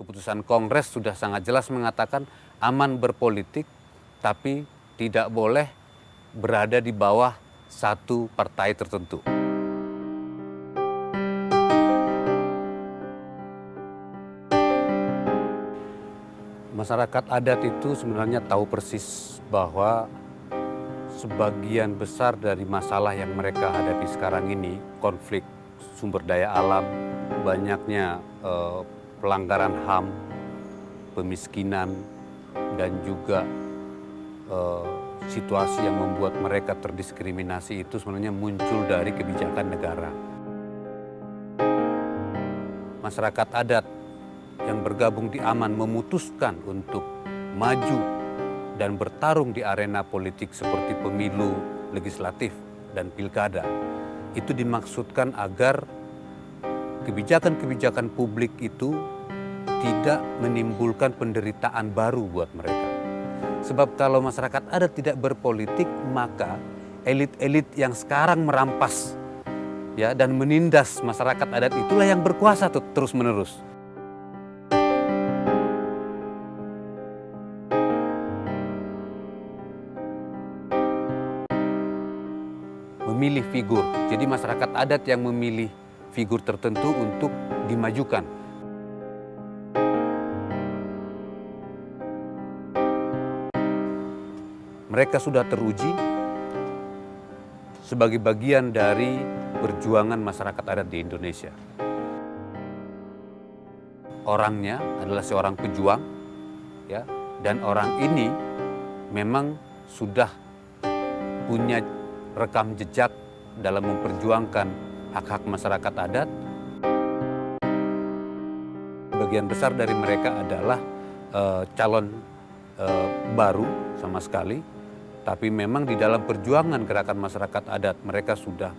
Keputusan Kongres sudah sangat jelas mengatakan aman berpolitik, tapi tidak boleh berada di bawah satu partai tertentu. Masyarakat adat itu sebenarnya tahu persis bahwa sebagian besar dari masalah yang mereka hadapi sekarang ini, konflik sumber daya alam, banyaknya pelanggaran HAM, pemiskinan, dan juga situasi yang membuat mereka terdiskriminasi itu sebenarnya muncul dari kebijakan negara. Masyarakat adat yang bergabung di AMAN memutuskan untuk maju dan bertarung di arena politik seperti pemilu, legislatif, dan pilkada. Itu dimaksudkan agar kebijakan-kebijakan publik itu tidak menimbulkan penderitaan baru buat mereka. Sebab kalau masyarakat adat tidak berpolitik, maka elit-elit yang sekarang merampas ya dan menindas masyarakat adat itulah yang berkuasa terus-menerus. Memilih figur. Jadi masyarakat adat yang memilih figur tertentu untuk dimajukan. Mereka sudah teruji sebagai bagian dari perjuangan masyarakat adat di Indonesia. Orangnya adalah seorang pejuang, ya, dan orang ini memang sudah punya rekam jejak dalam memperjuangkan hak-hak masyarakat adat. Bagian besar dari mereka adalah calon baru sama sekali, tapi memang di dalam perjuangan gerakan masyarakat adat mereka sudah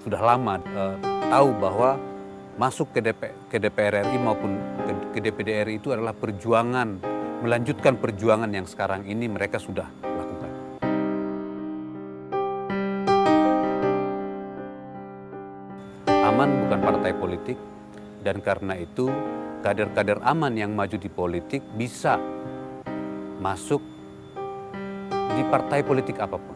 lama tahu bahwa masuk ke DPR RI maupun ke DPD RI itu adalah perjuangan, melanjutkan perjuangan yang sekarang ini mereka sudah lakukan. AMAN bukan partai politik, dan karena itu kader-kader AMAN yang maju di politik bisa masuk di partai politik apapun.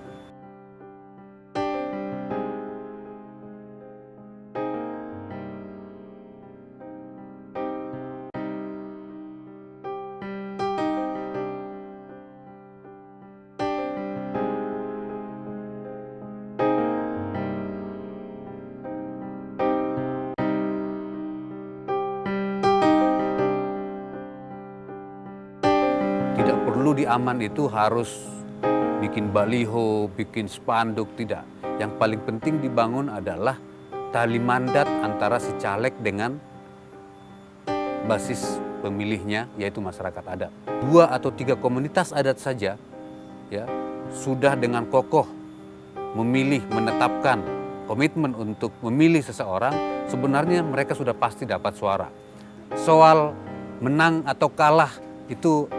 Tidak perlu di AMAN itu harus bikin baliho, bikin spanduk, tidak. Yang paling penting dibangun adalah tali mandat antara si caleg dengan basis pemilihnya, yaitu masyarakat adat. 2 atau 3 komunitas adat saja ya sudah dengan kokoh memilih, menetapkan komitmen untuk memilih seseorang, sebenarnya mereka sudah pasti dapat suara. Soal menang atau kalah itu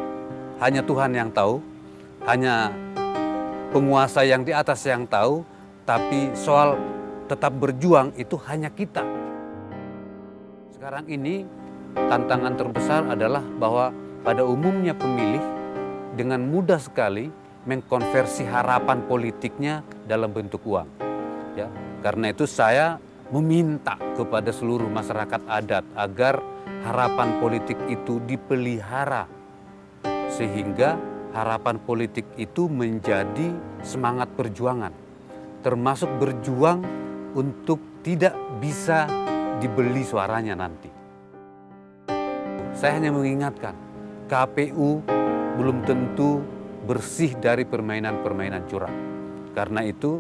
hanya Tuhan yang tahu, hanya penguasa yang di atas yang tahu, tapi soal tetap berjuang itu hanya kita. Sekarang ini tantangan terbesar adalah bahwa pada umumnya pemilih dengan mudah sekali mengkonversi harapan politiknya dalam bentuk uang. Ya, karena itu saya meminta kepada seluruh masyarakat adat agar harapan politik itu dipelihara, sehingga harapan politik itu menjadi semangat perjuangan, termasuk berjuang untuk tidak bisa dibeli suaranya nanti. Saya hanya mengingatkan, KPU belum tentu bersih dari permainan-permainan curang. Karena itu,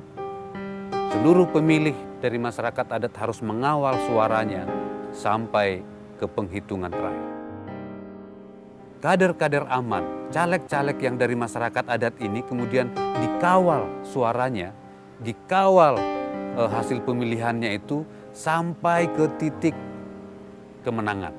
seluruh pemilih dari masyarakat adat harus mengawal suaranya sampai ke penghitungan terakhir. Kader-kader AMAN, caleg-caleg yang dari masyarakat adat ini kemudian dikawal suaranya, dikawal hasil pemilihannya itu sampai ke titik kemenangan.